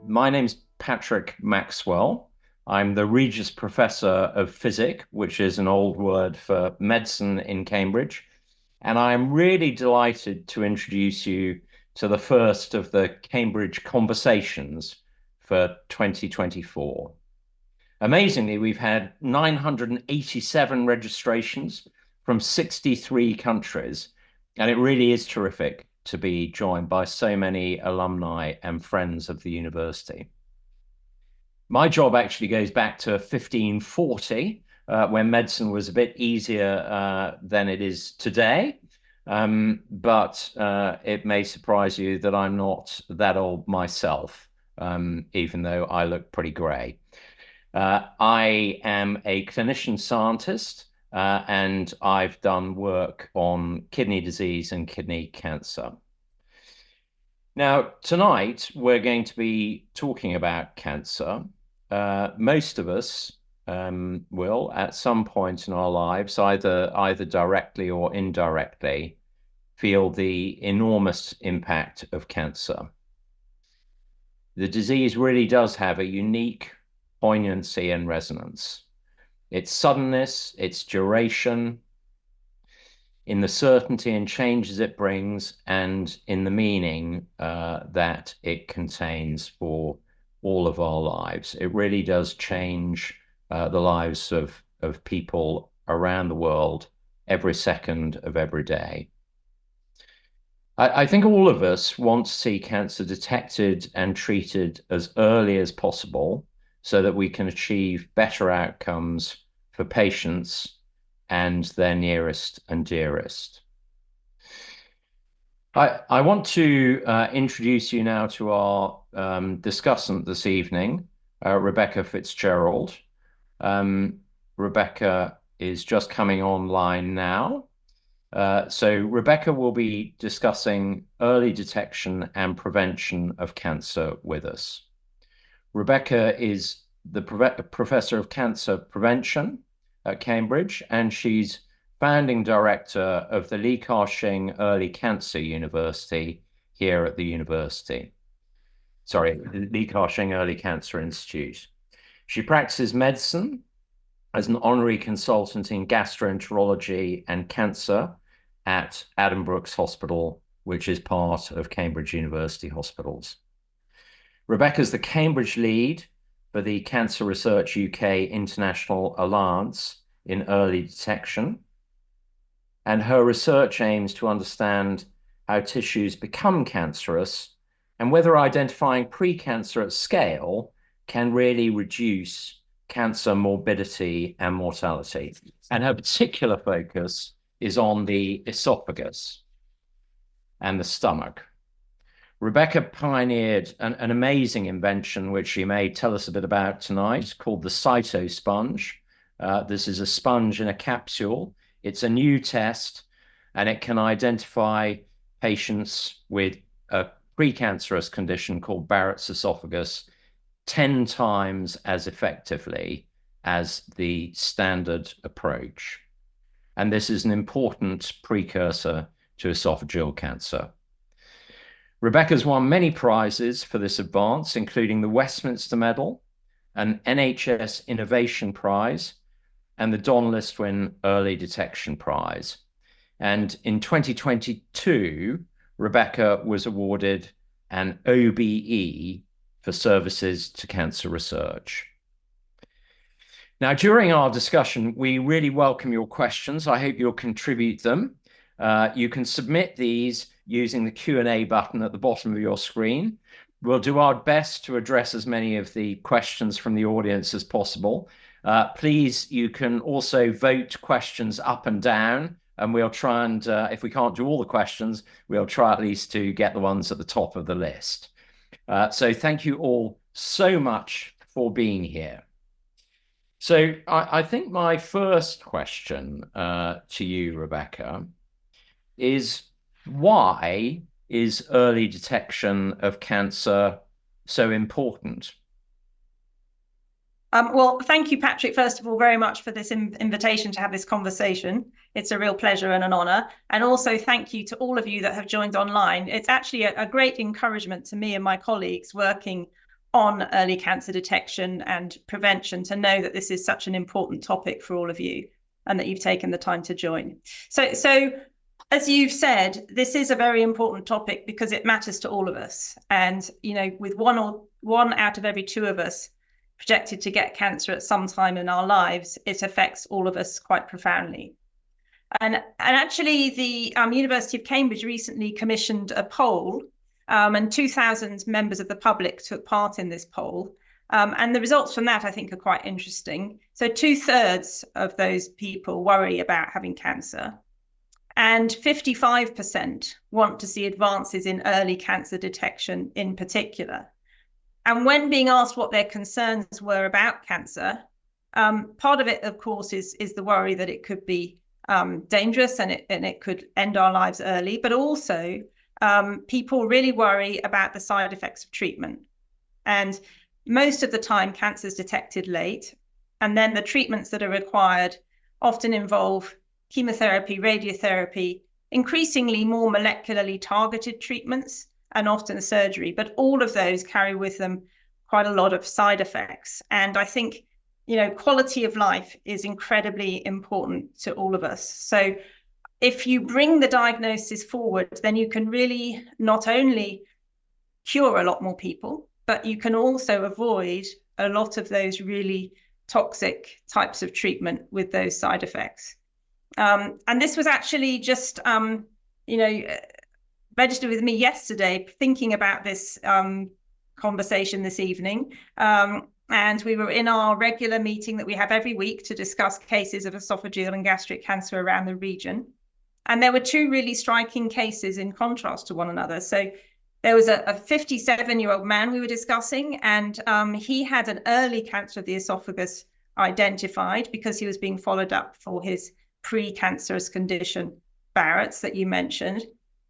My name's Patrick Maxwell. I'm the Regius Professor of Physics, which is an old word for medicine in Cambridge. And I'm really delighted to introduce you to the first of the Cambridge Conversations for 2024. Amazingly, we've had 987 registrations from 63 countries, and it really is terrific to be joined by so many alumni and friends of the university. My job actually goes back to 1540, when medicine was a bit easier than it is today. But it may surprise you that I'm not that old myself, even though I look pretty grey. I am a clinician scientist, and I've done work on kidney disease and kidney cancer. Now, tonight, we're going to be talking about cancer. Most of us will, at some point in our lives, either directly or indirectly, feel the enormous impact of cancer. The disease really does have a unique poignancy and resonance. Its suddenness, its duration, in the certainty and changes it brings, and in the meaning that it contains for all of our lives. It really does change the lives of people around the world every second of every day. I think all of us want to see cancer detected and treated as early as possible so that we can achieve better outcomes for patients and their nearest and dearest. I want to introduce you now to our discussant this evening, Rebecca Fitzgerald. Rebecca is just coming online now. So Rebecca will be discussing early detection and prevention of cancer with us. Rebecca is the Professor of Cancer Prevention at Cambridge, and she's founding director of the Shing Early Cancer University here at the university. Sorry, the Shing Early Cancer Institute. She practices medicine as an honorary consultant in gastroenterology and cancer at Addenbrooke's Hospital, which is part of Cambridge University Hospitals. Rebecca's the Cambridge lead for the Cancer Research UK International Alliance in Early Detection, and her research aims to understand how tissues become cancerous and whether identifying pre-cancer at scale can really reduce cancer morbidity and mortality. And her particular focus is on the esophagus and the stomach. Rebecca pioneered an amazing invention, which she may tell us a bit about tonight, called the cytosponge. This is a sponge in a capsule. It's a new test, and it can identify patients with a precancerous condition called Barrett's esophagus 10 times as effectively as the standard approach. And this is an important precursor to esophageal cancer. Rebecca's won many prizes for this advance, including the Westminster Medal, an NHS Innovation Prize, and the Don Listwin Early Detection Prize. And in 2022, Rebecca was awarded an OBE for services to cancer research. Now, during our discussion, we really welcome your questions. I hope you'll contribute them. You can submit these using the Q&A button at the bottom of your screen. We'll do our best to address as many of the questions from the audience as possible. Please, you can also vote questions up and down, and we'll try and, if we can't do all the questions, we'll try at least to get the ones at the top of the list. So thank you all so much for being here. So I think my first question to you, Rebecca, is why is early detection of cancer so important? Well, thank you, Patrick, first of all, very much for this invitation to have this conversation. It's a real pleasure and an honour. And also thank you to all of you that have joined online. It's actually a great encouragement to me and my colleagues working on early cancer detection and prevention to know that this is such an important topic for all of you and that you've taken the time to join. So as you've said, this is a very important topic because it matters to all of us. And, you know, with one out of every two of us projected to get cancer at some time in our lives, it affects all of us quite profoundly. And actually, the University of Cambridge recently commissioned a poll, and 2,000 members of the public took part in this poll. And the results from that, I think, are quite interesting. So 2/3 of those people worry about having cancer, and 55% want to see advances in early cancer detection in particular. And when being asked what their concerns were about cancer, part of it, of course, is the worry that it could be dangerous and it could end our lives early, but also people really worry about the side effects of treatment. And most of the time, cancer is detected late, and then the treatments that are required often involve chemotherapy, radiotherapy, increasingly more molecularly targeted treatments, and often surgery. But all of those carry with them quite a lot of side effects. And I think, you know, quality of life is incredibly important to all of us. So if you bring the diagnosis forward, then you can really not only cure a lot more people, but you can also avoid a lot of those really toxic types of treatment with those side effects. And this was actually just, registered with me yesterday, thinking about this conversation this evening. And we were in our regular meeting that we have every week to discuss cases of esophageal and gastric cancer around the region. And there were two really striking cases in contrast to one another. So there was a 57-year-old man we were discussing, and he had an early cancer of the esophagus identified because he was being followed up for his pre-cancerous condition, Barrett's, that you mentioned.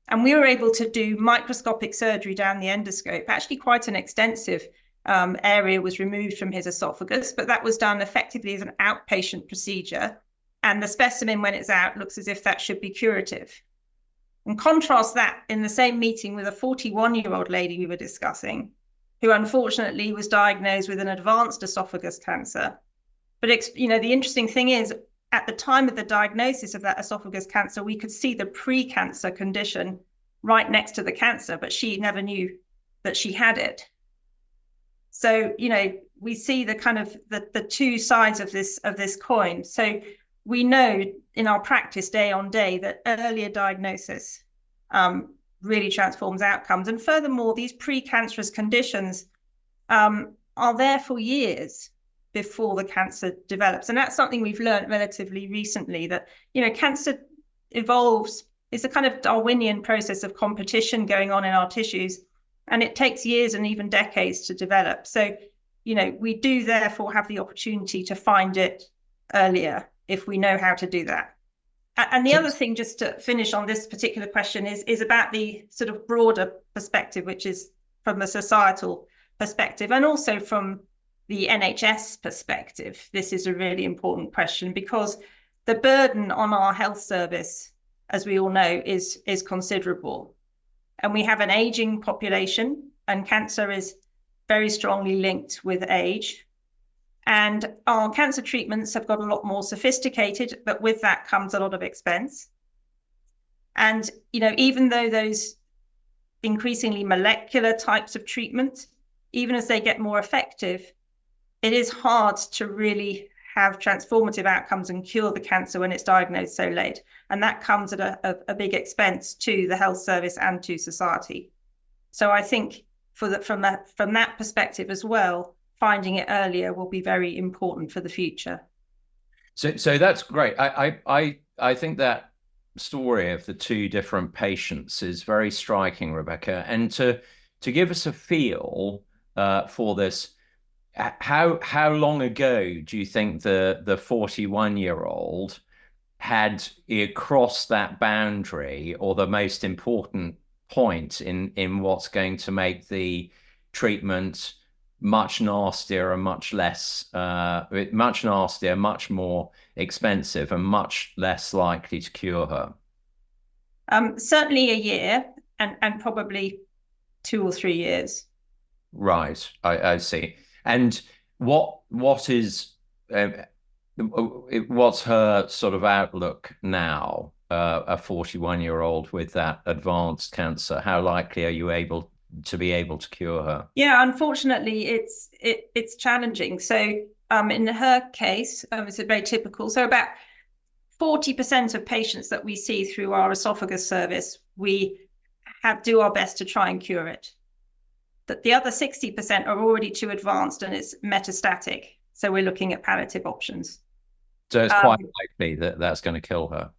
And we were able to do microscopic surgery down the endoscope. Actually, quite an extensive area was removed from his esophagus, but that was done effectively as an outpatient procedure. And the specimen, when it's out, looks as if that should be curative. And contrast that in the same meeting with a 41-year-old lady we were discussing, who unfortunately was diagnosed with an advanced esophagus cancer. But, you know, the interesting thing is, at the time of the diagnosis of that esophagus cancer, we could see the pre-cancer condition right next to the cancer, but she never knew that she had it. So, you know, we see the kind of the two sides of this coin. So we know in our practice day on day that earlier diagnosis really transforms outcomes. And furthermore, these pre-cancerous conditions are there for years before the cancer develops. And that's something we've learned relatively recently, that, you know, cancer evolves. It's a kind of Darwinian process of competition going on in our tissues, and it takes years and even decades to develop. So, you know, we do therefore have the opportunity to find it earlier if we know how to do that. And the other thing, just to finish on this particular question, is about the sort of broader perspective, which is from the societal perspective and also from the NHS perspective. This is a really important question because the burden on our health service, as we all know, is considerable. And we have an aging population, and cancer is very strongly linked with age. And our cancer treatments have got a lot more sophisticated, but with that comes a lot of expense. And, you know, even though those increasingly molecular types of treatment, even as they get more effective, it is hard to really have transformative outcomes and cure the cancer when it's diagnosed so late. And that comes at a big expense to the health service and to society. So I think from that perspective as well, finding it earlier will be very important for the future. So that's great. I think that story of the two different patients is very striking, Rebecca. And to give us a feel for this, how long ago do you think the 41-year-old had crossed that boundary, or the most important point in what's going to make the treatment much nastier and much nastier, much more expensive, and much less likely to cure her? Certainly a year, and probably 2 or 3 years. Right. I see. And what is what's her sort of outlook now? A 41-year-old with that advanced cancer, how likely are you able to cure her? Yeah, unfortunately, it's challenging. So in her case, it's a very typical. So about 40% of patients that we see through our esophagus service, we do our best to try and cure it. That the other 60% are already too advanced and it's metastatic. So we're looking at palliative options. So it's quite likely that that's going to kill her.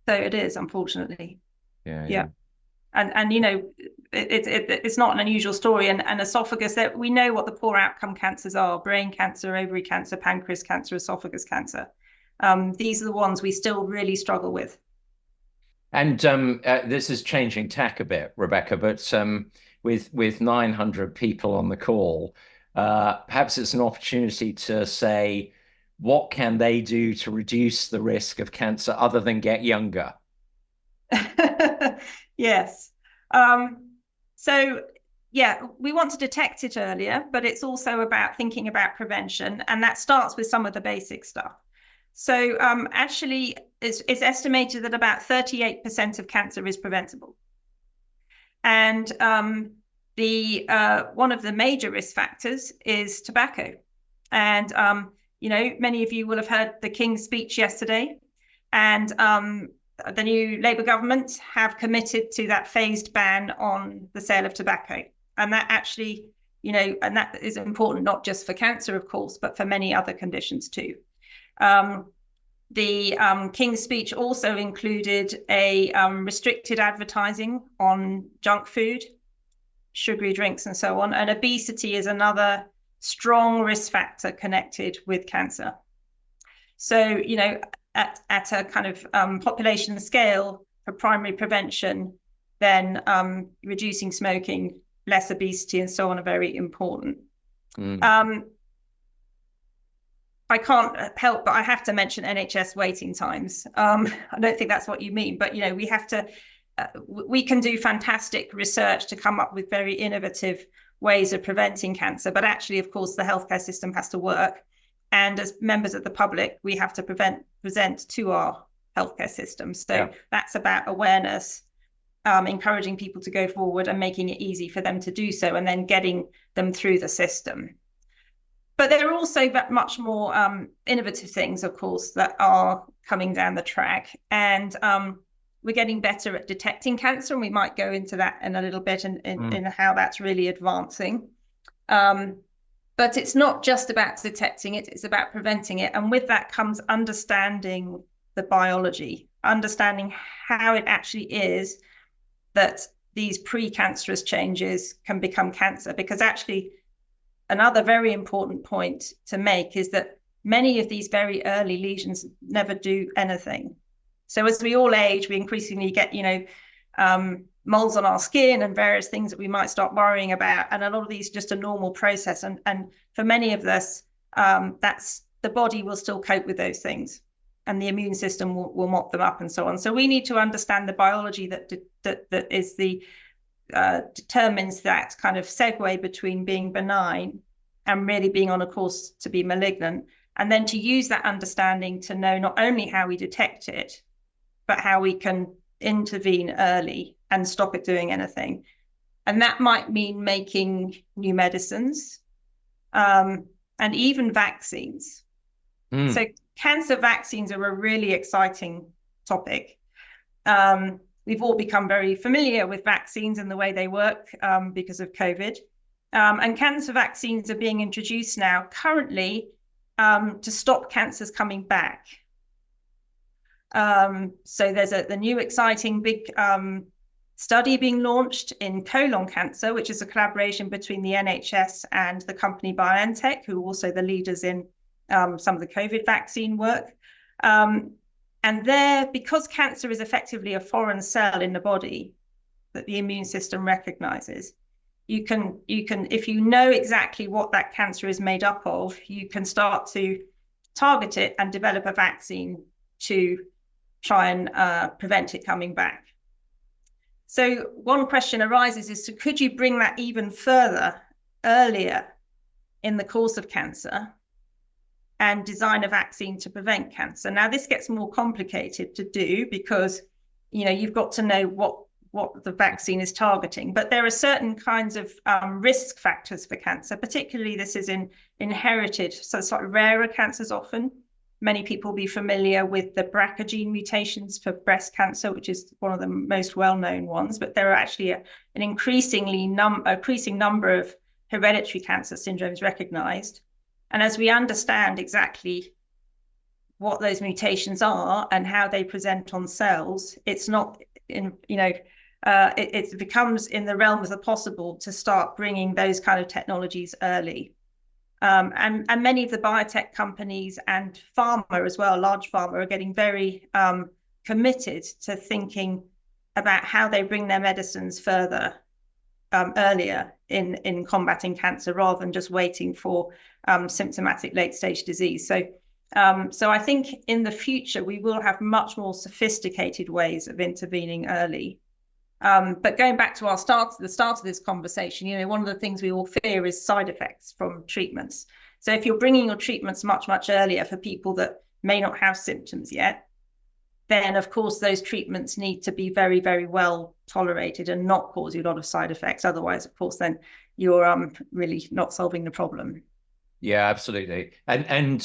So it is, unfortunately. Yeah, Yeah. And you know, it's not an unusual story. And esophagus, that we know what the poor outcome cancers are: brain cancer, ovary cancer, pancreas cancer, esophagus cancer. These are the ones we still really struggle with. And this is changing tack a bit, Rebecca, but with 900 people on the call, perhaps it's an opportunity to say, what can they do to reduce the risk of cancer other than get younger? Yes. So yeah, we want to detect it earlier, but it's also about thinking about prevention, and that starts with some of the basic stuff. So actually, it's estimated that about 38% of cancer is preventable. And one of the major risk factors is tobacco. And you know, many of you will have heard the King's speech yesterday, and the new Labour government have committed to that phased ban on the sale of tobacco. And that actually, you know, and that is important not just for cancer, of course, but for many other conditions too. The King's speech also included a restricted advertising on junk food, sugary drinks, and so on. And obesity is another strong risk factor connected with cancer. So, you know, at a kind of population scale for primary prevention, then reducing smoking, less obesity, and so on are very important. I can't help, but I have to mention NHS waiting times. I don't think that's what you mean, but you know, we have to. We can do fantastic research to come up with very innovative ways of preventing cancer, but actually, of course, the healthcare system has to work. And as members of the public, we have to present to our healthcare system. So that's about awareness, encouraging people to go forward and making it easy for them to do so, and then getting them through the system. But there are also much more innovative things, of course, that are coming down the track. And we're getting better at detecting cancer, and we might go into that in a little bit in how that's really advancing. But it's not just about detecting it, it's about preventing it. And with that comes understanding the biology, understanding how it actually is that these pre-cancerous changes can become cancer. Because actually, another very important point to make is that many of these very early lesions never do anything. So as we all age, we increasingly get, you know, moles on our skin and various things that we might start worrying about. And a lot of these just a normal process. And for many of us, that's the body will still cope with those things, and the immune system will mop them up and so on. So we need to understand the biology that is the determines that kind of segue between being benign and really being on a course to be malignant, and then to use that understanding to know not only how we detect it, but how we can intervene early and stop it doing anything. And that might mean making new medicines and even vaccines. So cancer vaccines are a really exciting topic. We've all become very familiar with vaccines and the way they work because of COVID. And cancer vaccines are being introduced now currently to stop cancers coming back. So there's the new exciting big study being launched in colon cancer, which is a collaboration between the NHS and the company BioNTech, who are also the leaders in some of the COVID vaccine work. And there, because cancer is effectively a foreign cell in the body that the immune system recognizes, you can, if you know exactly what that cancer is made up of, you can start to target it and develop a vaccine to try and prevent it coming back. So one question arises is, could you bring that even further earlier in the course of cancer and design a vaccine to prevent cancer. Now, this gets more complicated to do because, you've got to know what the vaccine is targeting. But there are certain kinds of risk factors for cancer, particularly this is in inherited, so slightly rarer cancers often. Many people will be familiar with the BRCA gene mutations for breast cancer, which is one of the most well-known ones, but there are actually an increasing number of hereditary cancer syndromes recognized. And as we understand exactly what those mutations are and how they present on cells, it's not it becomes in the realm of the possible to start bringing those kind of technologies early. And many of the biotech companies and pharma as well, large pharma, are getting very committed to thinking about how they bring their medicines further earlier in combating cancer, rather than just waiting for symptomatic late-stage disease. So I think in the future, we will have much more sophisticated ways of intervening early. But going back to the start of this conversation, one of the things we all fear is side effects from treatments. So if you're bringing your treatments much, much earlier for people that may not have symptoms yet, then of course those treatments need to be very, very well tolerated and not cause you a lot of side effects. Otherwise, of course, then you're really not solving the problem. Yeah, absolutely. And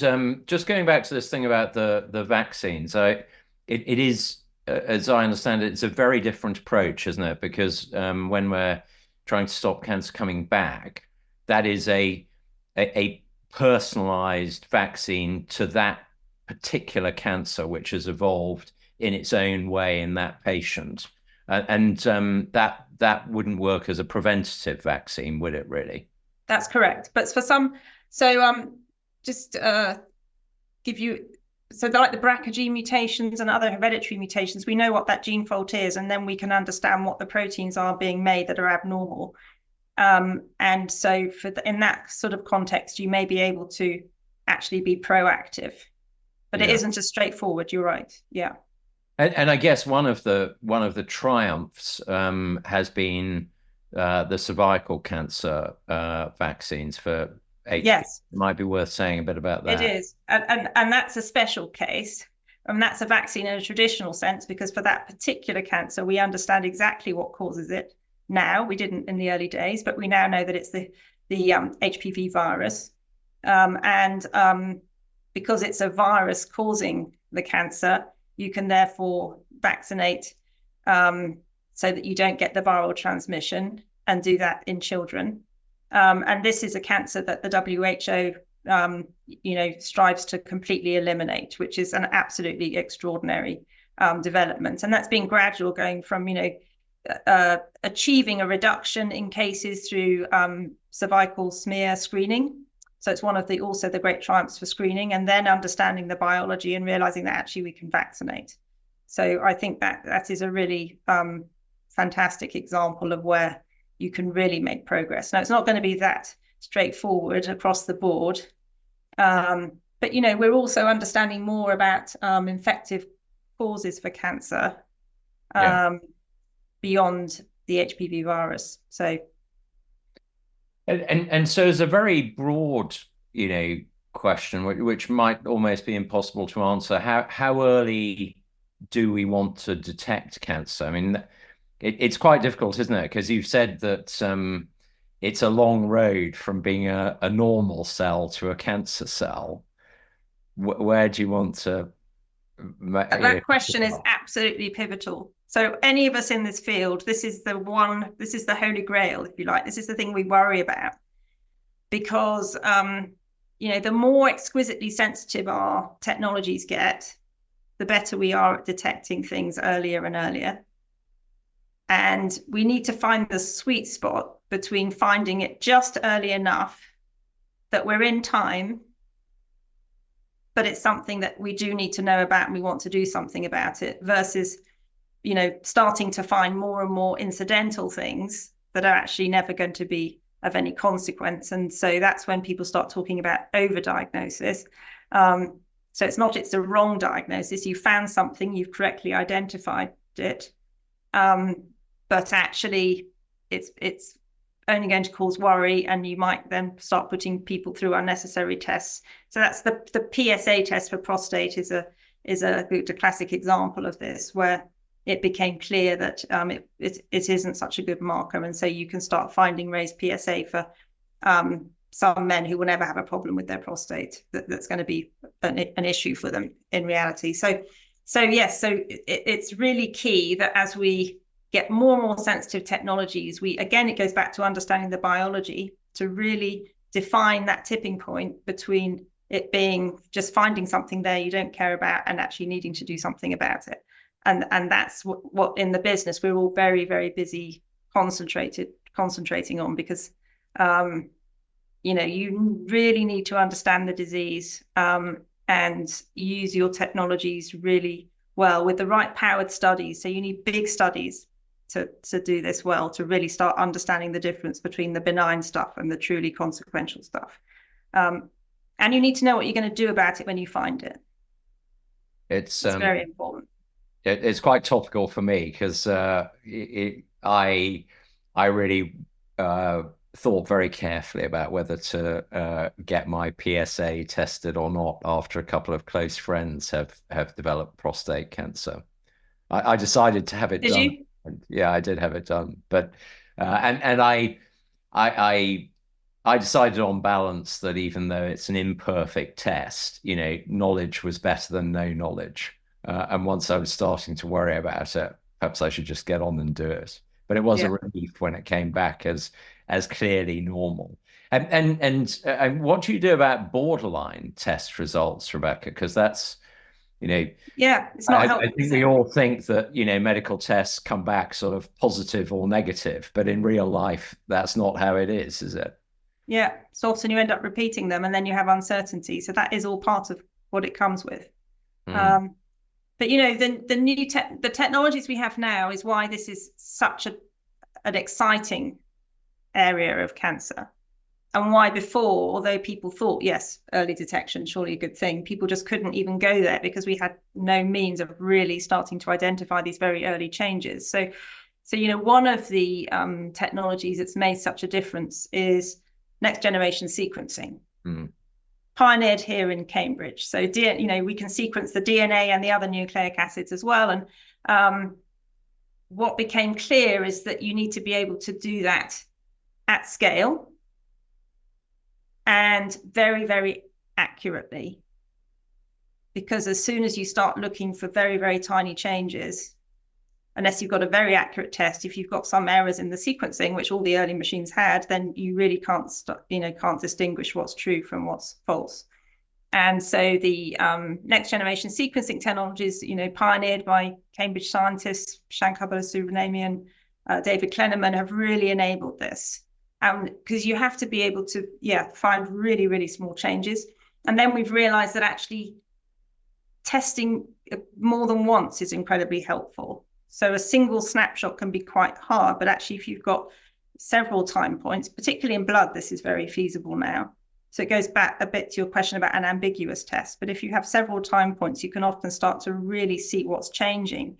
just going back to this thing about the vaccines, it is, as I understand it, it's a very different approach, isn't it? Because when we're trying to stop cancer coming back, that is a personalized vaccine to that particular cancer, which has evolved in its own way in that patient. And that wouldn't work as a preventative vaccine, would it really? That's correct. But for some, just give you, like the BRCA gene mutations and other hereditary mutations, we know what that gene fault is, and then we can understand what the proteins are being made that are abnormal. And so in that sort of context, you may be able to actually be proactive, but it isn't as straightforward. You're right. Yeah. And I guess one of the triumphs has been the cervical cancer vaccines for HIV. Yes, it might be worth saying a bit about that. It is, and that's a special case, and that's a vaccine in a traditional sense, because for that particular cancer, we understand exactly what causes it now. We didn't in the early days, but we now know that it's the HPV virus, and because it's a virus causing the cancer, you can therefore vaccinate so that you don't get the viral transmission, and do that in children. And this is a cancer that the WHO, strives to completely eliminate, which is an absolutely extraordinary development. And that's been gradual, going from, achieving a reduction in cases through cervical smear screening. So it's one of the great triumphs for screening, and then understanding the biology and realizing that actually we can vaccinate. So I think that is a really fantastic example of where you can really make progress. Now, it's not going to be that straightforward across the board, but we're also understanding more about infective causes for cancer beyond the HPV virus. So, and so it's a very broad, question, which might almost be impossible to answer. How early do we want to detect cancer? I mean, it's quite difficult, isn't it? Because you've said that it's a long road from being a normal cell to a cancer cell. Where do you want to? That question is absolutely pivotal. So any of us in this field, this is the holy grail, if you like. This is the thing we worry about, because the more exquisitely sensitive our technologies get, the better we are at detecting things earlier and earlier. And we need to find the sweet spot between finding it just early enough that we're in time, but it's something that we do need to know about and we want to do something about it, versus, starting to find more and more incidental things that are actually never going to be of any consequence. And so that's when people start talking about overdiagnosis. So it's the wrong diagnosis. You found something, you've correctly identified it. But actually, it's only going to cause worry, and you might then start putting people through unnecessary tests. So that's the PSA test for prostate is a classic example of this, where it became clear that it isn't such a good marker, and so you can start finding raised PSA for some men who will never have a problem with their prostate. That's going to be an issue for them in reality. So yes, it's really key that as we get more and more sensitive technologies, it goes back to understanding the biology to really define that tipping point between it being just finding something there you don't care about and actually needing to do something about it. And that's what in the business we're all very, very busy concentrating on, because you really need to understand the disease and use your technologies really well with the right powered studies. So you need big studies to do this well, to really start understanding the difference between the benign stuff and the truly consequential stuff. And you need to know what you're going to do about it when you find it. It's very important. It's quite topical for me because I really thought very carefully about whether to get my PSA tested or not after a couple of close friends have developed prostate cancer. I decided to have it done. Did you? Yeah, I did have it done, but and I decided on balance that even though it's an imperfect test, knowledge was better than no knowledge. And once I was starting to worry about it, perhaps I should just get on and do it. But it was a relief when it came back as clearly normal. And what do you do about borderline test results, Rebecca? Because that's, it's not helpful. I think we all think that, medical tests come back sort of positive or negative, but in real life, that's not how it is it? Yeah, so often you end up repeating them and then you have uncertainty. So that is all part of what it comes with. But the technologies we have now is why this is such an exciting area of cancer, and why before, although people thought, yes, early detection, surely a good thing, people just couldn't even go there because we had no means of really starting to identify these very early changes. So one of the technologies that's made such a difference is next generation sequencing. Pioneered here in Cambridge. So, we can sequence the DNA and the other nucleic acids as well. And what became clear is that you need to be able to do that at scale and very, very accurately. Because as soon as you start looking for very, very tiny changes, unless you've got a very accurate test, if you've got some errors in the sequencing, which all the early machines had, then you really can't distinguish what's true from what's false. And so the next generation sequencing technologies, pioneered by Cambridge scientists, Shankar Balasubramanian, David Klenneman, have really enabled this. Because you have to be able to, find really, really small changes. And then we've realized that actually testing more than once is incredibly helpful. So a single snapshot can be quite hard, but actually if you've got several time points, particularly in blood, this is very feasible now. So it goes back a bit to your question about an ambiguous test. But if you have several time points, you can often start to really see what's changing.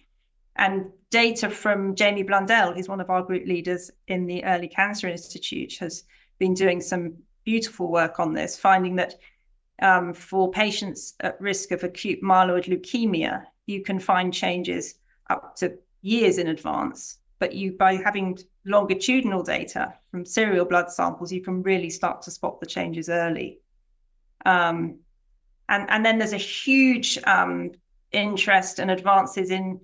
And data from Jamie Blundell, who's one of our group leaders in the Early Cancer Institute, has been doing some beautiful work on this, finding that for patients at risk of acute myeloid leukemia, you can find changes up to years in advance. But by having longitudinal data from serial blood samples, you can really start to spot the changes early. And then there's a huge interest and advances in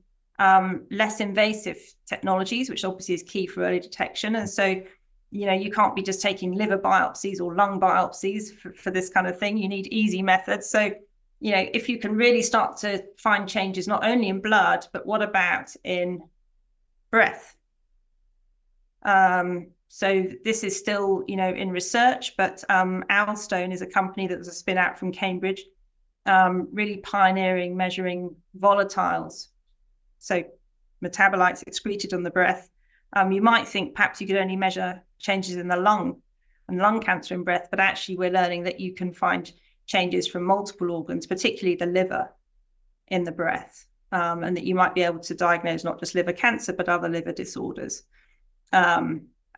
less invasive technologies, which obviously is key for early detection. And so, you can't be just taking liver biopsies or lung biopsies for this kind of thing. You need easy methods. So, if you can really start to find changes, not only in blood, but what about in breath? So this is still, in research, but Owlstone is a company that was a spin out from Cambridge, really pioneering measuring volatiles. So metabolites excreted on the breath. You might think perhaps you could only measure changes in the lung and lung cancer in breath, but actually we're learning that you can find changes from multiple organs, particularly the liver, in the breath, and that you might be able to diagnose not just liver cancer, but other liver disorders.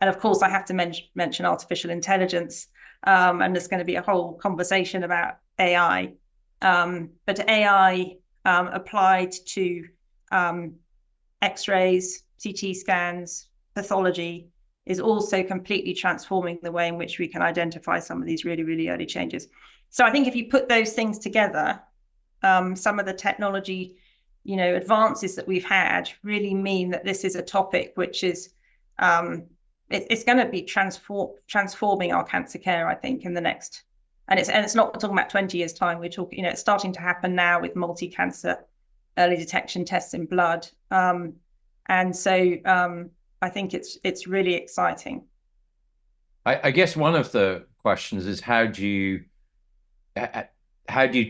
And of course, I have to mention artificial intelligence, and there's going to be a whole conversation about AI. But AI applied to X-rays, CT scans, pathology is also completely transforming the way in which we can identify some of these really, really early changes. So I think if you put those things together, some of the technology, advances that we've had really mean that this is a topic which is, it's going to be transforming our cancer care, I think, in the next, and it's not talking about 20 years time. We're talking, it's starting to happen now with multi-cancer early detection tests in blood. And so I think it's really exciting. I guess one of the questions is how do you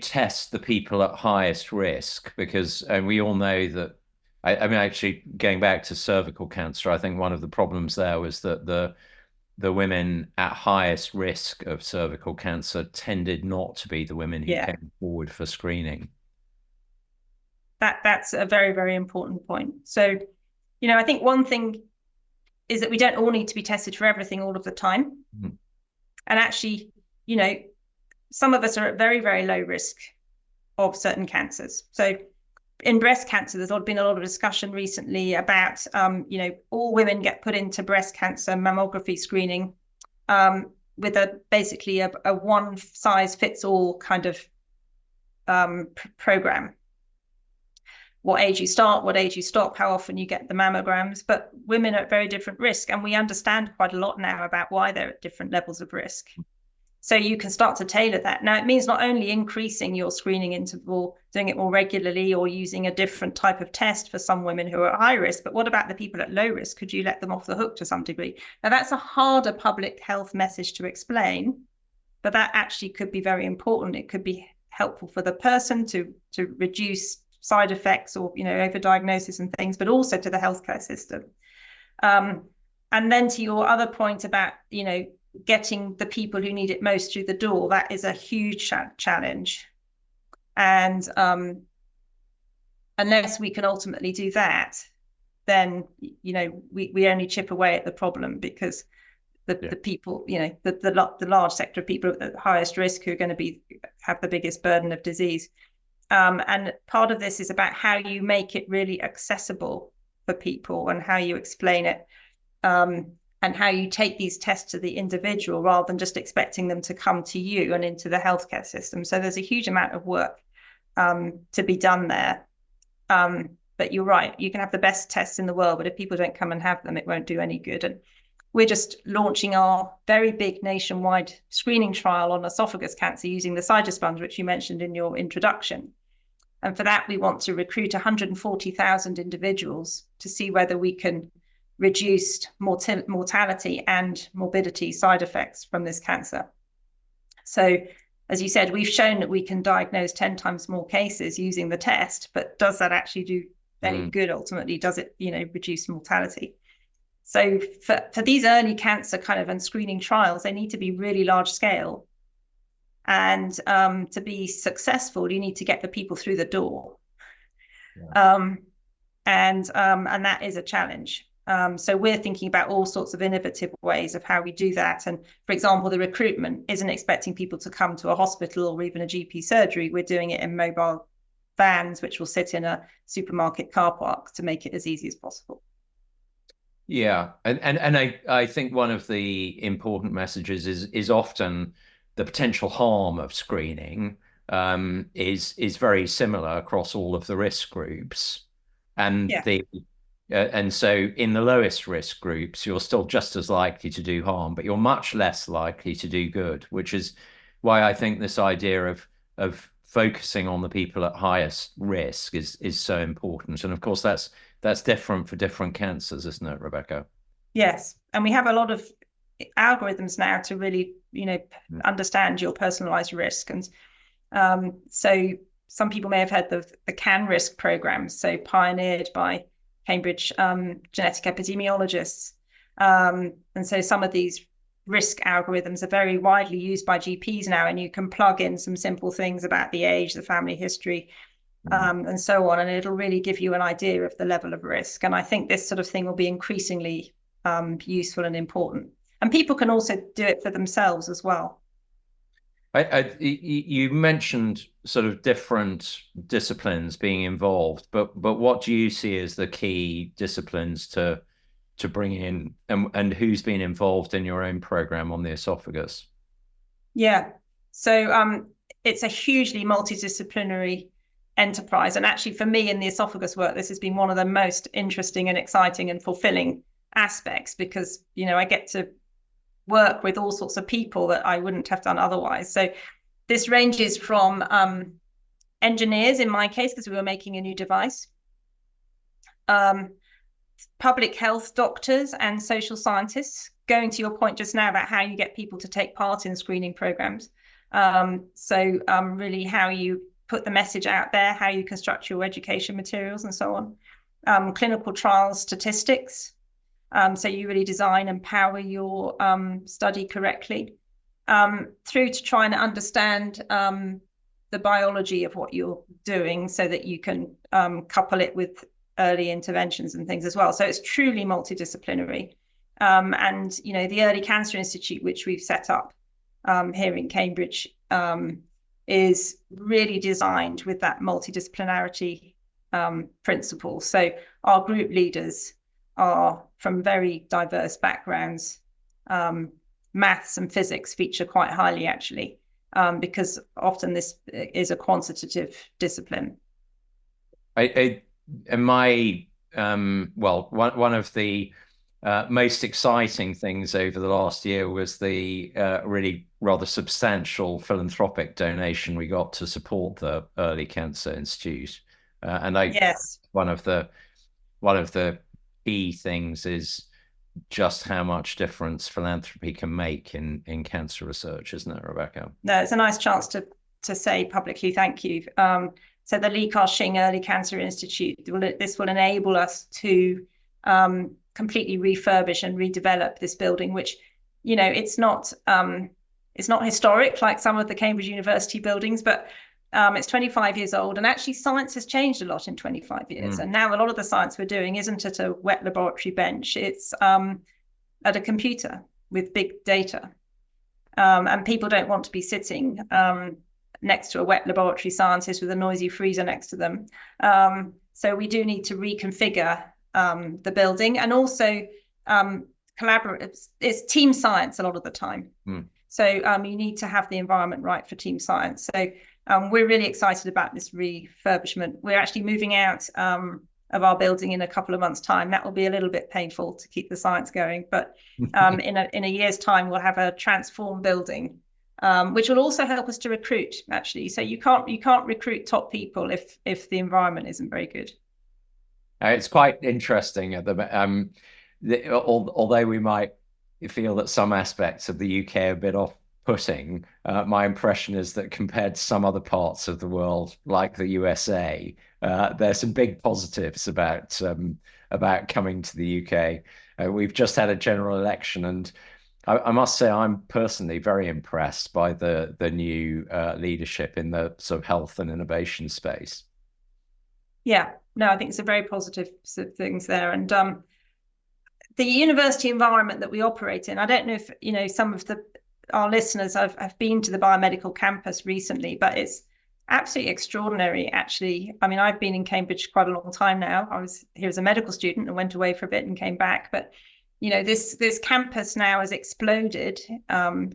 test the people at highest risk? Because we all know that, I mean, actually going back to cervical cancer, I think one of the problems there was that the women at highest risk of cervical cancer tended not to be the women who came forward for screening. That's a very, very important point. So, I think one thing is that we don't all need to be tested for everything all of the time. Mm-hmm. And actually, some of us are at very, very low risk of certain cancers. So in breast cancer, there's been a lot of discussion recently about, all women get put into breast cancer mammography screening with basically a one size fits all kind of program. What age you start, what age you stop, how often you get the mammograms, but women are at very different risk. And we understand quite a lot now about why they're at different levels of risk. So you can start to tailor that. Now, it means not only increasing your screening interval, doing it more regularly, or using a different type of test for some women who are at high risk, but what about the people at low risk? Could you let them off the hook to some degree? Now, that's a harder public health message to explain, but that actually could be very important. It could be helpful for the person to reduce side effects or, overdiagnosis and things, but also to the healthcare system. And then to your other point about, getting the people who need it most through the door, that is a huge challenge. And unless we can ultimately do that, then, we only chip away at the problem, because the people, the large sector of people at the highest risk who are going to have the biggest burden of disease. And part of this is about how you make it really accessible for people and how you explain it, and how you take these tests to the individual rather than just expecting them to come to you and into the healthcare system. So there's a huge amount of work to be done there. But you're right, you can have the best tests in the world, but if people don't come and have them, it won't do any good. And we're just launching our very big nationwide screening trial on esophagus cancer using the Cytosponge, which you mentioned in your introduction. And for that, we want to recruit 140,000 individuals to see whether we can reduce mortality and morbidity side effects from this cancer. So, as you said, we've shown that we can diagnose 10 times more cases using the test, but does that actually do any good ultimately? Does it, reduce mortality? So for these early cancer kind of and screening trials, they need to be really large scale. And to be successful, you need to get the people through the door. Yeah. And that is a challenge. So we're thinking about all sorts of innovative ways of how we do that. And for example, the recruitment isn't expecting people to come to a hospital or even a GP surgery. We're doing it in mobile vans, which will sit in a supermarket car park to make it as easy as possible. Yeah, and I think one of the important messages is often the potential harm of screening is very similar across all of the risk groups, and and so in the lowest risk groups, you're still just as likely to do harm, but you're much less likely to do good, which is why I think this idea of focusing on the people at highest risk is so important. And of course, that's different for different cancers, isn't it, Rebecca? Yes, and we have a lot of algorithms now to really, understand your personalized risk. And so some people may have heard the CAN risk programs, so pioneered by Cambridge genetic epidemiologists. And so some of these risk algorithms are very widely used by GPs now, and you can plug in some simple things about the age, the family history, and so on, and it'll really give you an idea of the level of risk. And I think this sort of thing will be increasingly useful and important. And people can also do it for themselves as well. You mentioned sort of different disciplines being involved, but what do you see as the key disciplines to bring in, and who's been involved in your own program on the esophagus? Yeah, so it's a hugely multidisciplinary enterprise, and actually for me in the esophagus work, this has been one of the most interesting and exciting and fulfilling aspects, because I get to work with all sorts of people that I wouldn't have done otherwise. So this ranges from engineers, in my case, because we were making a new device, public health doctors and social scientists, going to your point just now about how you get people to take part in screening programs. So really how you put the message out there, how you construct your education materials and so on. Clinical trials statistics. So you really design and power your study correctly, through to trying to understand the biology of what you're doing so that you can couple it with early interventions and things as well. So it's truly multidisciplinary. And, the Early Cancer Institute, which we've set up here in Cambridge, is really designed with that multidisciplinarity principle. So our group leaders are from very diverse backgrounds. Maths and physics feature quite highly, actually, because often this is a quantitative discipline. One of the most exciting things over the last year was the really rather substantial philanthropic donation we got to support the Early Cancer Institute. Yes, one of the key things is just how much difference philanthropy can make in cancer research, isn't it, Rebecca? No, it's a nice chance to say publicly thank you. So the Shing Early Cancer Institute, this will enable us to completely refurbish and redevelop this building, which, it's not historic like some of the Cambridge University buildings, but it's 25 years old, and actually science has changed a lot in 25 years. And now a lot of the science we're doing isn't at a wet laboratory bench, it's at a computer with big data. And people don't want to be sitting next to a wet laboratory scientist with a noisy freezer next to them. So we do need to reconfigure the building, and also collaborate. It's team science a lot of the time. So you need to have the environment right for team science. So we're really excited about this refurbishment. We're actually moving out of our building in a couple of months' time. That will be a little bit painful to keep the science going, but in a year's time, we'll have a transformed building, which will also help us to recruit, actually. So you can't recruit top people if the environment isn't very good. It's quite interesting at although we might feel that some aspects of the UK are a bit off-putting, my impression is that compared to some other parts of the world, like the USA, there's some big positives about coming to the UK. We've just had a general election, and I must say I'm personally very impressed by the new leadership in the sort of health and innovation space. Yeah, no, I think it's a very positive things there. And the university environment that we operate in, I don't know if, some of our listeners have been to the biomedical campus recently, but it's absolutely extraordinary, actually. I mean, I've been in Cambridge quite a long time now. I was here as a medical student and went away for a bit and came back. But, this campus now has exploded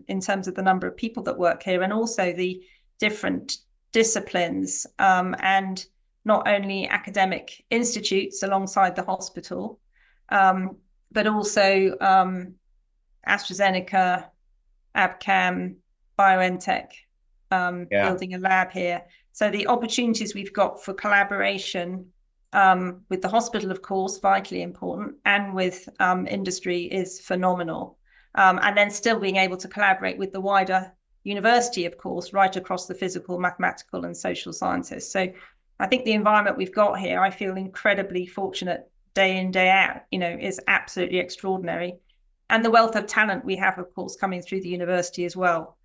in terms of the number of people that work here, and also the different disciplines, and not only academic institutes alongside the hospital, but also AstraZeneca, Abcam, BioNTech, building a lab here. So the opportunities we've got for collaboration with the hospital, of course, vitally important, and with industry is phenomenal. And then still being able to collaborate with the wider university, of course, right across the physical, mathematical, and social sciences. So I think the environment we've got here, I feel incredibly fortunate day in, day out, is absolutely extraordinary. And the wealth of talent we have, of course, coming through the university as well,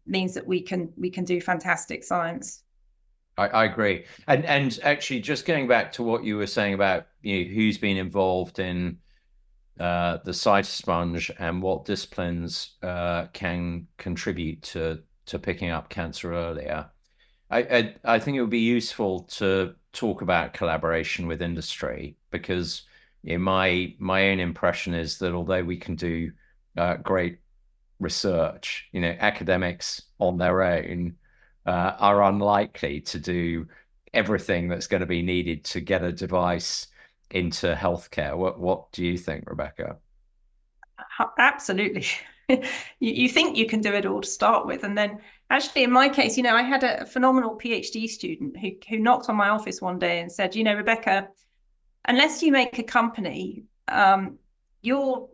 means that we can do fantastic science. I agree. And actually, just going back to what you were saying about who's been involved in the cytosponge and what disciplines can contribute to picking up cancer earlier. I think it would be useful to talk about collaboration with industry, because my own impression is that although we can do great research, academics on their own are unlikely to do everything that's going to be needed to get a device into healthcare. What do you think, Rebecca? Absolutely. You think you can do it all to start with, and then actually in my case, I had a phenomenal PhD student who knocked on my office one day and said, Rebecca, unless you make a company, your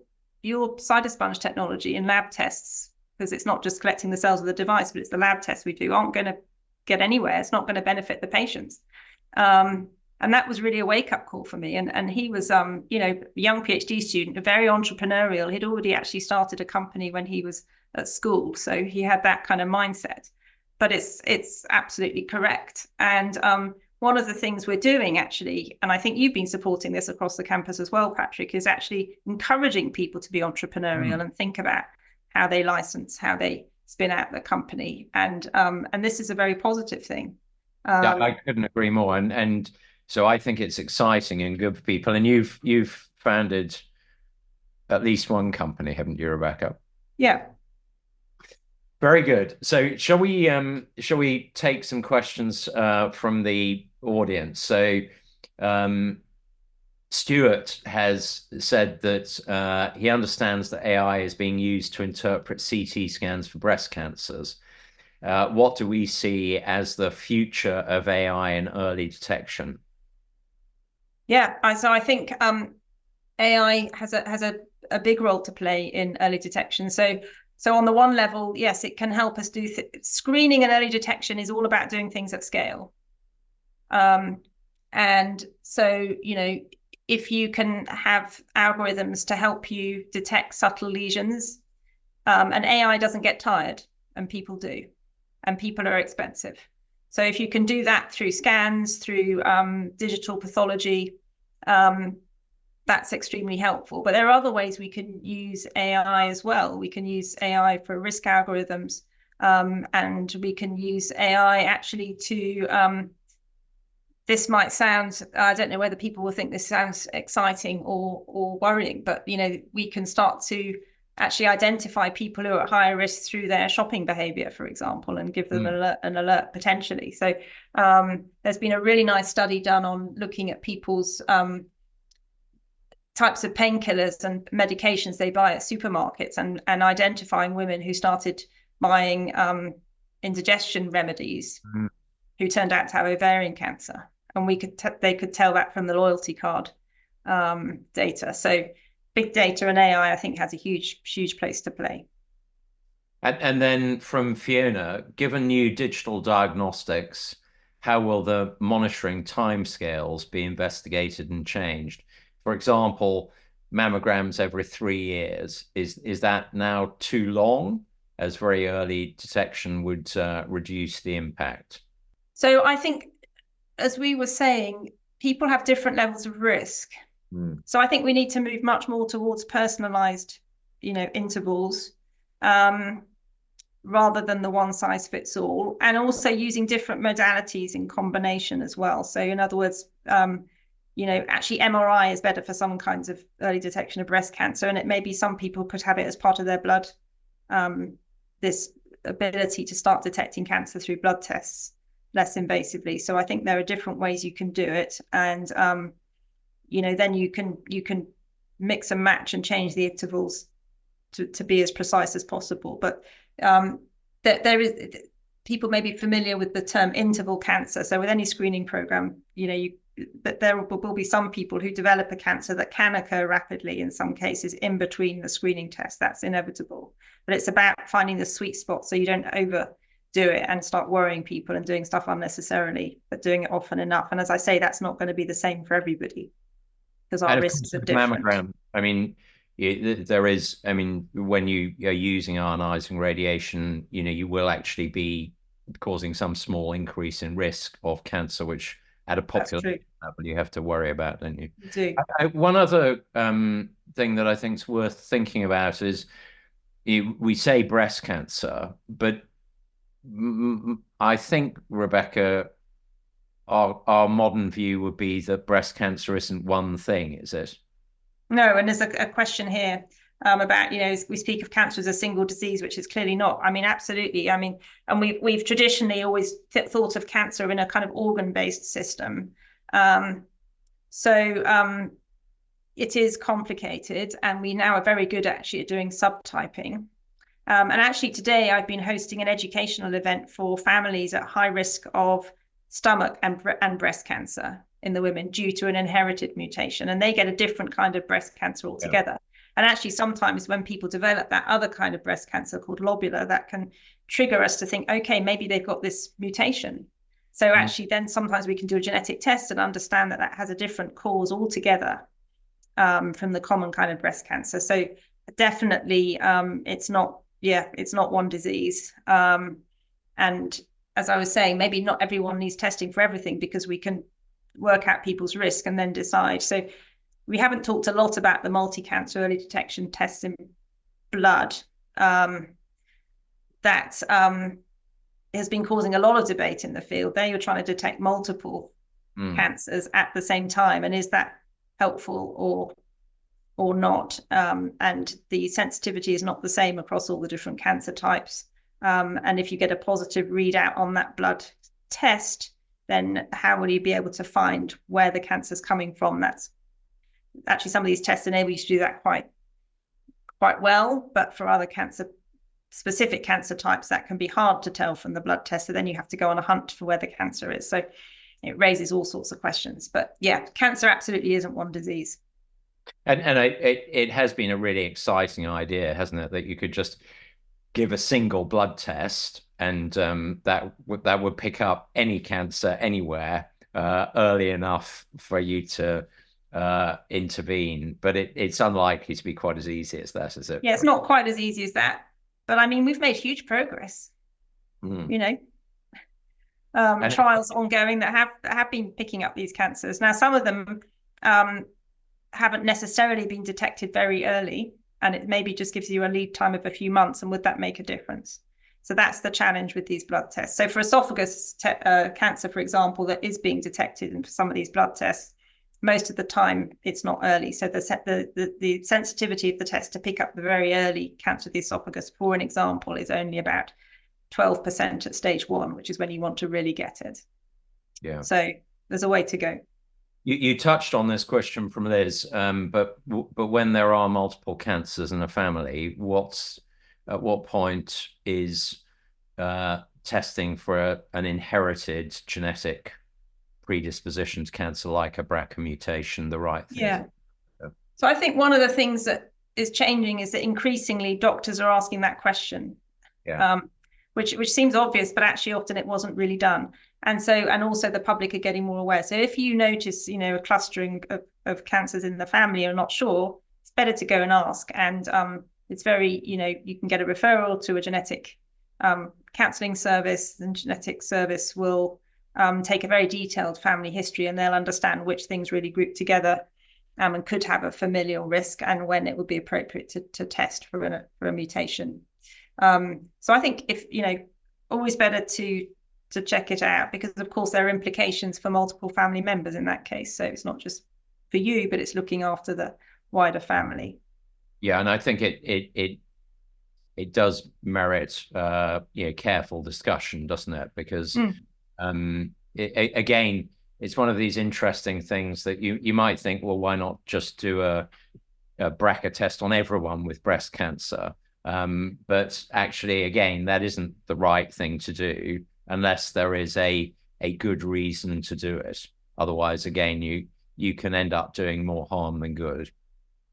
cytosponge technology in lab tests, because it's not just collecting the cells of the device, but it's the lab tests we do, aren't going to get anywhere. It's not going to benefit the patients. And that was really a wake-up call for me. And he was, a young PhD student, very entrepreneurial. He'd already actually started a company when he was at school, so he had that kind of mindset. But it's absolutely correct. And one of the things we're doing actually, and I think you've been supporting this across the campus as well, Patrick, is actually encouraging people to be entrepreneurial and think about how they license, how they spin out the company. And this is a very positive thing. Yeah, I couldn't agree more. And so I think it's exciting and good for people. And you've founded at least one company, haven't you, Rebecca? Yeah. Very good. So shall we take some questions from the audience? So Stuart has said that he understands that AI is being used to interpret CT scans for breast cancers. What do we see as the future of AI in early detection? Yeah, so I think AI has a big role to play in early detection. So on the one level, yes, it can help us do screening, and early detection is all about doing things at scale. And so, if you can have algorithms to help you detect subtle lesions, and AI doesn't get tired, and people do, and people are expensive. So if you can do that through scans, through digital pathology, that's extremely helpful. But there are other ways we can use AI as well. We can use AI for risk algorithms, and we can use AI actually to, this might sound, I don't know whether people will think this sounds exciting or worrying, but we can start to actually identify people who are at higher risk through their shopping behavior, for example, and give them an alert potentially. So there's been a really nice study done on looking at people's types of painkillers and medications they buy at supermarkets, and identifying women who started buying indigestion remedies who turned out to have ovarian cancer. And they could tell that from the loyalty card data. So big data and AI, I think, has a huge place to play. And then from Fiona, given new digital diagnostics, how will the monitoring timescales be investigated and changed? For example, mammograms every 3 years, is that now too long, as very early detection would reduce the impact? So I think, as we were saying, people have different levels of risk. So I think we need to move much more towards personalized, intervals, rather than the one size fits all, and also using different modalities in combination as well. So in other words, actually MRI is better for some kinds of early detection of breast cancer, and it may be some people could have it as part of their blood, this ability to start detecting cancer through blood tests less invasively. So I think there are different ways you can do it, and then you can mix and match and change the intervals to be as precise as possible. But there is, people may be familiar with the term interval cancer. So with any screening program, that there will be some people who develop a cancer that can occur rapidly in some cases in between the screening tests. That's inevitable. But it's about finding the sweet spot so you don't overdo it and start worrying people and doing stuff unnecessarily, but doing it often enough. And as I say, that's not going to be the same for everybody, because our risks are different. Mammogram, there is, when you are using ionizing radiation, you will actually be causing some small increase in risk of cancer, which at a population level you have to worry about, don't you? You do. One other thing that I think is worth thinking about is we say breast cancer, but I think, Rebecca, our modern view would be that breast cancer isn't one thing, is it? No, and there's a question here about, we speak of cancer as a single disease, which is clearly not. I mean, absolutely. I mean, and we've traditionally always thought of cancer in a kind of organ-based system. So it is complicated, and we now are very good actually at doing subtyping. And actually today I've been hosting an educational event for families at high risk of stomach and breast cancer in the women due to an inherited mutation, and they get a different kind of breast cancer altogether. Yeah. And actually sometimes when people develop that other kind of breast cancer called lobular, that can trigger us to think, okay, maybe they've got this mutation. So actually then sometimes we can do a genetic test and understand that that has a different cause altogether from the common kind of breast cancer. So definitely it's not one disease. And as I was saying, maybe not everyone needs testing for everything, because we can work out people's risk and then decide. So we haven't talked a lot about the multi-cancer early detection tests in blood. That has been causing a lot of debate in the field. There you're trying to detect multiple cancers at the same time. And is that helpful or not? And the sensitivity is not the same across all the different cancer types. And if you get a positive readout on that blood test, then how will you be able to find where the cancer is coming from? That's actually, some of these tests enable you to do that quite well, but for other specific cancer types, that can be hard to tell from the blood test. So then you have to go on a hunt for where the cancer is. So it raises all sorts of questions. But yeah, cancer absolutely isn't one disease. And it has been a really exciting idea, hasn't it, that you could just give a single blood test and that would pick up any cancer anywhere early enough for you to intervene. But it's unlikely to be quite as easy as that, is it? Yeah, it's not quite as easy as that. But I mean, we've made huge progress. Trials ongoing that have been picking up these cancers. Now, some of them haven't necessarily been detected very early, and it maybe just gives you a lead time of a few months. And would that make a difference? So that's the challenge with these blood tests. So for esophagus cancer, for example, that is being detected in some of these blood tests, most of the time it's not early. So the sensitivity of the test to pick up the very early cancer of the esophagus, for an example, is only about 12% at stage 1, which is when you want to really get it. Yeah. So there's a way to go. You touched on this question from Liz, but when there are multiple cancers in a family, at what point is testing for an inherited genetic predisposition to cancer like a BRCA mutation the right thing? Yeah. So I think one of the things that is changing is that increasingly doctors are asking that question. Yeah. Which seems obvious, but actually often it wasn't really done. And also the public are getting more aware. So if you notice, a clustering of cancers in the family and are not sure, it's better to go and ask. And it's very, you can get a referral to a genetic counselling service, and genetic service will take a very detailed family history, and they'll understand which things really group together and could have a familial risk, and when it would be appropriate to test for a mutation. So I think always better to check it out, because of course there are implications for multiple family members in that case. So it's not just for you, but it's looking after the wider family. Yeah, and I think it does merit careful discussion, doesn't it? Because again, it's one of these interesting things that you might think, well, why not just do a BRCA test on everyone with breast cancer? But actually, again, that isn't the right thing to do unless there is a good reason to do it. Otherwise, again, you can end up doing more harm than good.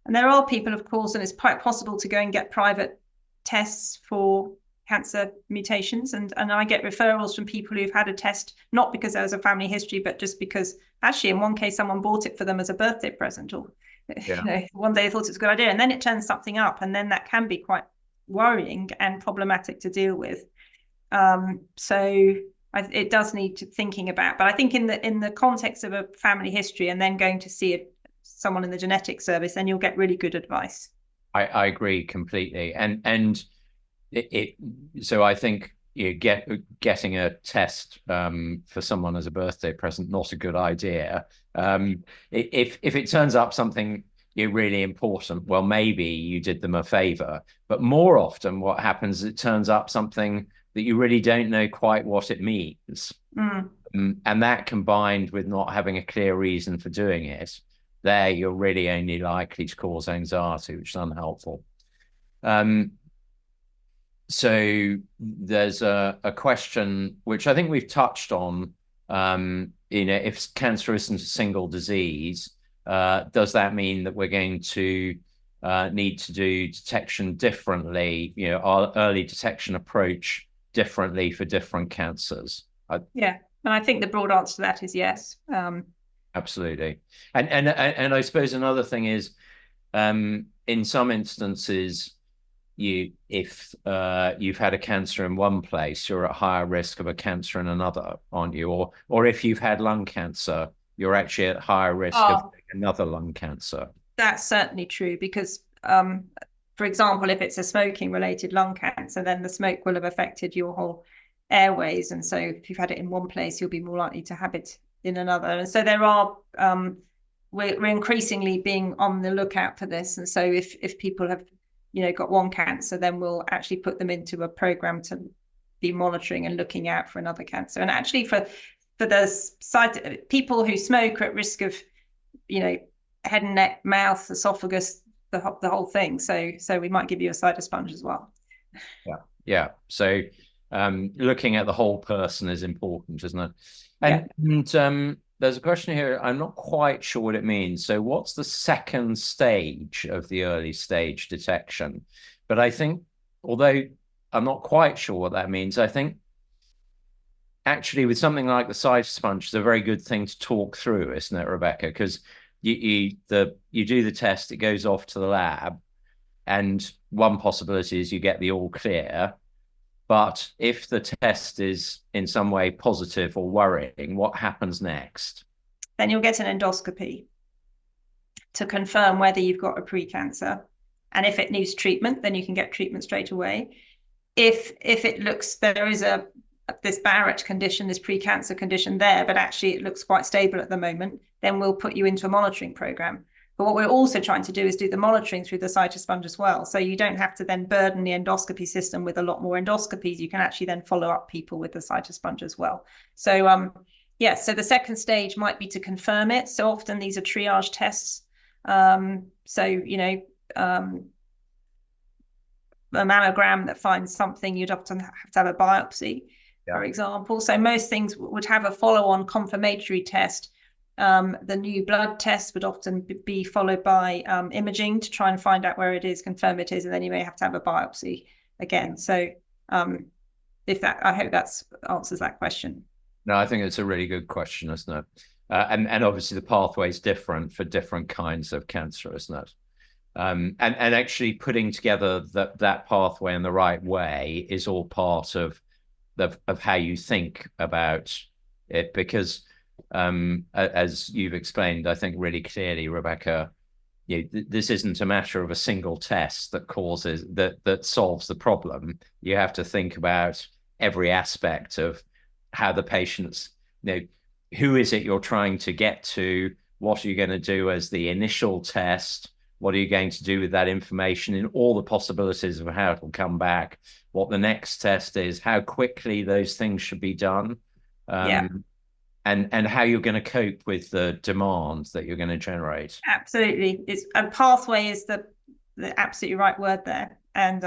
And there are people, of course, and it's quite possible to go and get private tests for cancer mutations. And I get referrals from people who've had a test, not because there was a family history, but just because actually in one case, someone bought it for them as a birthday present, or one day they thought it was a good idea, and then it turns something up, and then that can be quite worrying and problematic to deal with. So it does need thinking about, but I think in the context of a family history and then going to see someone in the genetics service, then you'll get really good advice. I agree completely. So I think getting a test for someone as a birthday present, not a good idea. If it turns up something really important, well, maybe you did them a favor. But more often what happens is it turns up something that you really don't know quite what it means. And that, combined with not having a clear reason for doing it, there you're really only likely to cause anxiety, which is unhelpful. So there's a question which I think we've touched on. If cancer isn't a single disease, does that mean that we're going to need to do detection differently? Our early detection approach differently for different cancers? Yeah, and I think the broad answer to that is yes. Absolutely. And I suppose another thing is, in some instances, if you've had a cancer in one place, you're at higher risk of a cancer in another, aren't you? Or if you've had lung cancer, you're actually at higher risk of another lung cancer. That's certainly true, because for example, if it's a smoking related lung cancer, then the smoke will have affected your whole airways, and so if you've had it in one place, you'll be more likely to have it in another. And so there are we're increasingly being on the lookout for this, and so if people have got one cancer, then we'll actually put them into a program to be monitoring and looking out for another cancer. And actually for the people who smoke are at risk of head and neck, mouth, esophagus, the whole thing. So we might give you a cider sponge as well. Yeah. So looking at the whole person is important, isn't it? And there's a question here. I'm not quite sure what it means. So what's the second stage of the early stage detection? But I think, although I'm not quite sure what that means, I think actually with something like the cider sponge, it's a very good thing to talk through, isn't it, Rebecca? Because you do the test, it goes off to the lab, and one possibility is you get the all clear. But if the test is in some way positive or worrying, what happens next? Then you'll get an endoscopy to confirm whether you've got a precancer. And if it needs treatment, then you can get treatment straight away. If it looks there is this Barrett condition, this precancer condition there, but actually it looks quite stable at the moment, then we'll put you into a monitoring program. But what we're also trying to do is do the monitoring through the cider sponge as well. So you don't have to then burden the endoscopy system with a lot more endoscopies. You can actually then follow up people with the cider sponge as well. So so the second stage might be to confirm it. So often these are triage tests. A mammogram that finds something, you'd often have to have a biopsy, for example. So most things would have a follow-on confirmatory test. The new blood test would often be followed by imaging to try and find out where it is, confirm it is, and then you may have to have a biopsy again. So I hope that answers that question. No, I think it's a really good question, isn't it? And obviously the pathway is different for different kinds of cancer, isn't it? And actually putting together that pathway in the right way is all part of how you think about it, because as you've explained, I think really clearly, Rebecca, this isn't a matter of a single test that solves the problem. You have to think about every aspect of how the patient's, who is it you're trying to get to? What are you going to do as the initial test? What are you going to do with that information in all the possibilities of how it will come back? What the next test is, how quickly those things should be done. And how you're going to cope with the demand that you're going to generate. Absolutely. A pathway is the absolutely right word there. And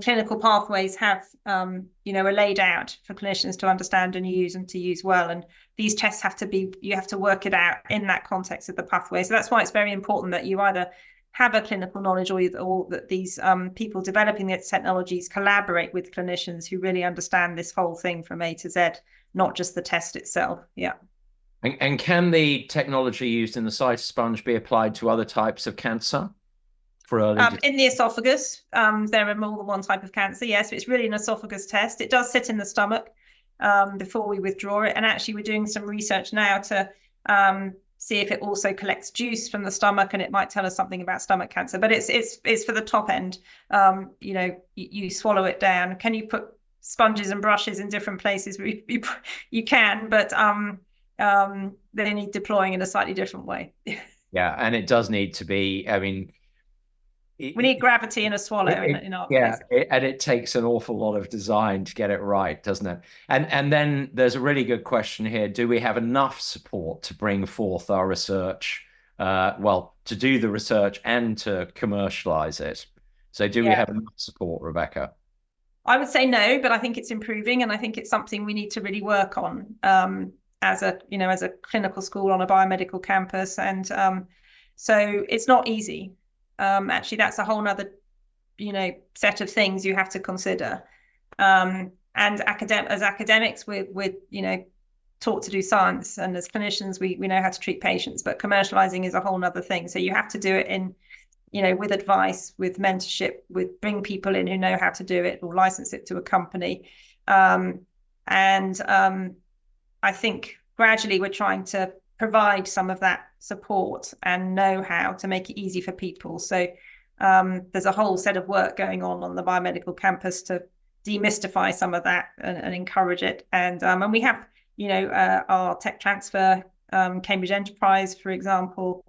clinical pathways have, are laid out for clinicians to understand and use and to use well. And these tests you have to work it out in that context of the pathway. So that's why it's very important that you either have a clinical knowledge or that these people developing the technologies collaborate with clinicians who really understand this whole thing from A to Z, not just the test itself. Yeah. And can the technology used in the cider sponge be applied to other types of cancer? For early in the esophagus, there are more than one type of cancer. Yes, it's really an esophagus test. It does sit in the stomach before we withdraw it. And actually, we're doing some research now to see if it also collects juice from the stomach, and it might tell us something about stomach cancer. But it's for the top end. You know, you swallow it down. Can you put sponges and brushes in different places? You can, but they need deploying in a slightly different way. Yeah, and it does need to be, I mean, we need gravity in a swallow in our case. And it takes an awful lot of design to get it right, doesn't it? And then there's a really good question here. Do we have enough support to bring forth our research, well, to do the research and to commercialize it? So do we have enough support, Rebecca? I would say no, but I think it's improving, and I think it's something we need to really work on as a clinical school on a biomedical campus. And so it's not easy. Actually, that's a whole nother, set of things you have to consider. And as academics, we're taught to do science, and as clinicians, we know how to treat patients. But commercializing is a whole nother thing. So you have to do it in, with advice, with mentorship, bring people in who know how to do it, or license it to a company. I think gradually we're trying to provide some of that support and know-how to make it easy for people. So there's a whole set of work going on the biomedical campus to demystify some of that and encourage it. And we have, our tech transfer, Cambridge Enterprise, for example,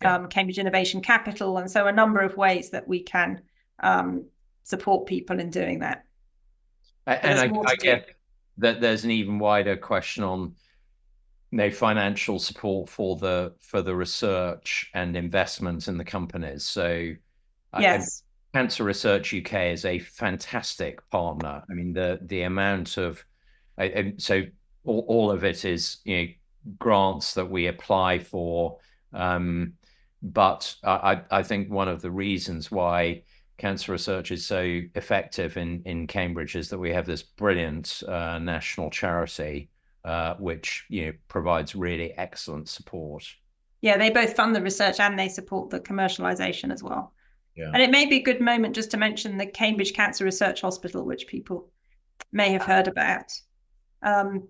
Cambridge Innovation Capital. And so a number of ways that we can support people in doing that. And I get that there's an even wider question on financial support for the research and investment in the companies. So yes, Cancer Research UK is a fantastic partner. I mean, the amount of so all of it is grants that we apply for, but I think one of the reasons why Cancer Research is so effective in Cambridge is that we have this brilliant national charity which provides really excellent support. Yeah, they both fund the research and they support the commercialization as well. Yeah. And it may be a good moment just to mention the Cambridge Cancer Research Hospital, which people may have heard about,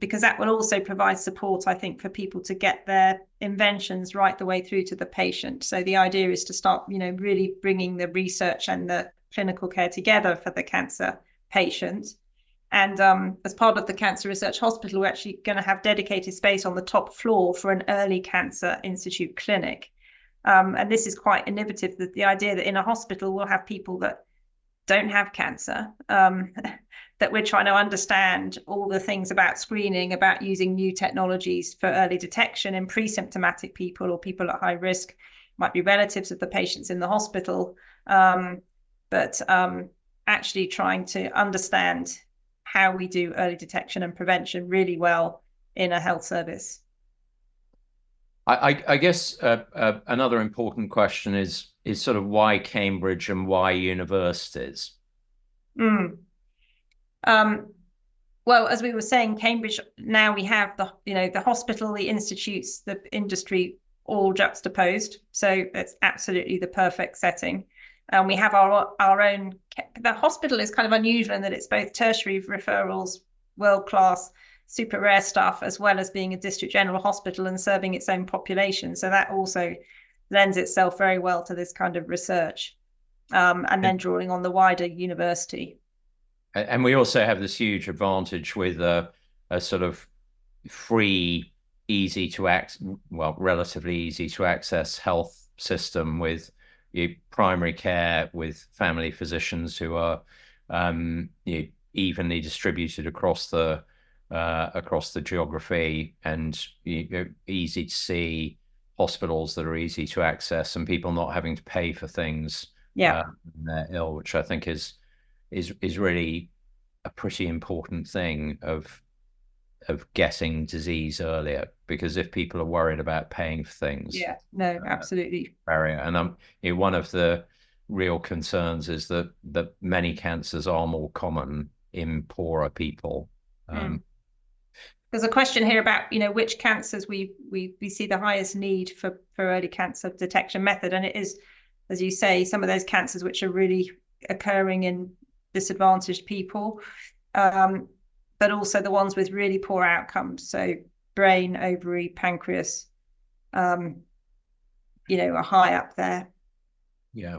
because that will also provide support, I think, for people to get their inventions right the way through to the patient. So the idea is to start, really bringing the research and the clinical care together for the cancer patient. And as part of the Cancer Research Hospital, we're actually going to have dedicated space on the top floor for an early cancer institute clinic. And this is quite innovative, that the idea that in a hospital we'll have people that don't have cancer, that we're trying to understand all the things about screening, about using new technologies for early detection in pre-symptomatic people or people at high risk, might be relatives of the patients in the hospital, but actually trying to understand how we do early detection and prevention really well in a health service. I guess another important question is sort of why Cambridge and why universities? Well, as we were saying, Cambridge, now we have the hospital, the institutes, the industry all juxtaposed. So it's absolutely the perfect setting. And we have our own, the hospital is kind of unusual in that it's both tertiary referrals, world-class, super rare stuff, as well as being a district general hospital and serving its own population. So that also lends itself very well to this kind of research, and then drawing on the wider university. And we also have this huge advantage with a sort of free, relatively easy to access health system with primary care, with family physicians who are evenly distributed across the geography, and easy to see, hospitals that are easy to access, and people not having to pay for things when they're ill, which I think is really a pretty important thing of getting disease earlier, because if people are worried about paying for things, absolutely barrier. And one of the real concerns is that many cancers are more common in poorer people. There's a question here about which cancers we see the highest need for early cancer detection method, and it is, as you say, some of those cancers which are really occurring in disadvantaged people, but also the ones with really poor outcomes, so brain, ovary, pancreas, are high up there. Yeah.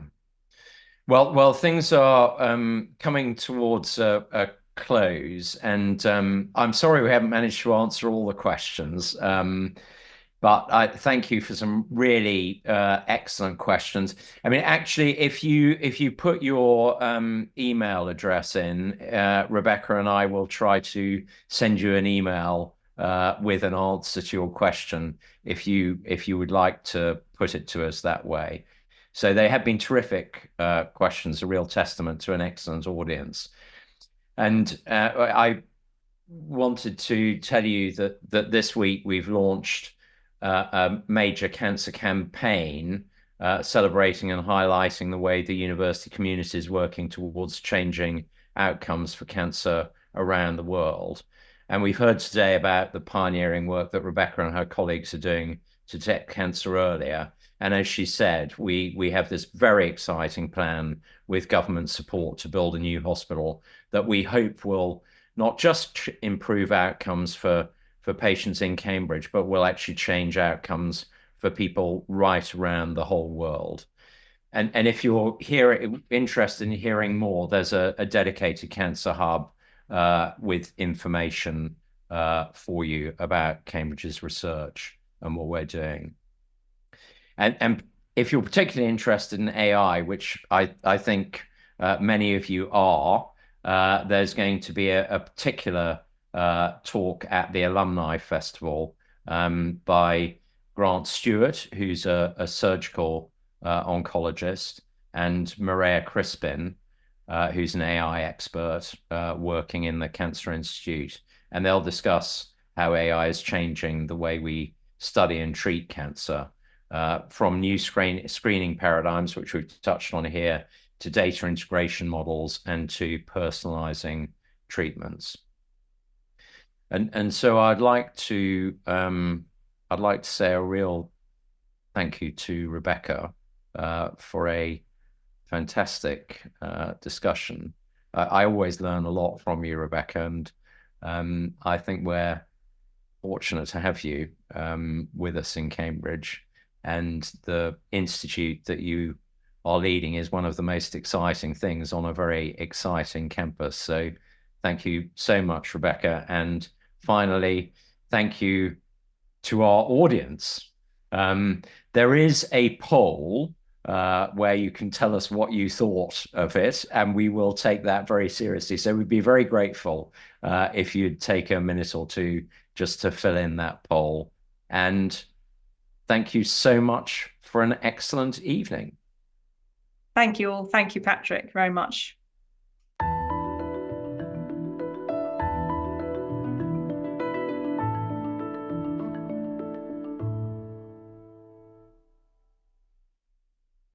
Well, things are coming towards a close, and I'm sorry we haven't managed to answer all the questions. But I thank you for some really excellent questions. I mean, actually, if you put your email address in, Rebecca and I will try to send you an email with an answer to your question if you would like to put it to us that way. So they have been terrific questions, a real testament to an excellent audience. And I wanted to tell you that this week we've launched a major cancer campaign celebrating and highlighting the way the university community is working towards changing outcomes for cancer around the world. And we've heard today about the pioneering work that Rebecca and her colleagues are doing to detect cancer earlier. And as she said, we have this very exciting plan with government support to build a new hospital that we hope will not just improve outcomes for patients in Cambridge, but will actually change outcomes for people right around the whole world. And if you're interested in hearing more, there's a dedicated cancer hub with information for you about Cambridge's research and what we're doing. And if you're particularly interested in AI, which I think many of you are, there's going to be a particular talk at the Alumni Festival by Grant Stewart, who's a surgical oncologist, and Maria Crispin, who's an AI expert working in the Cancer Institute. And they'll discuss how AI is changing the way we study and treat cancer, from new screening paradigms, which we've touched on here, to data integration models and to personalizing treatments. And so I'd like to say a real thank you to Rebecca for a fantastic discussion. I always learn a lot from you, Rebecca, and I think we're fortunate to have you with us in Cambridge. And the institute that you are leading is one of the most exciting things on a very exciting campus. So thank you so much, Rebecca. And finally, thank you to our audience. There is a poll where you can tell us what you thought of it, and we will take that very seriously. So we'd be very grateful if you'd take a minute or two just to fill in that poll. And thank you so much for an excellent evening. Thank you all. Thank you, Patrick, very much.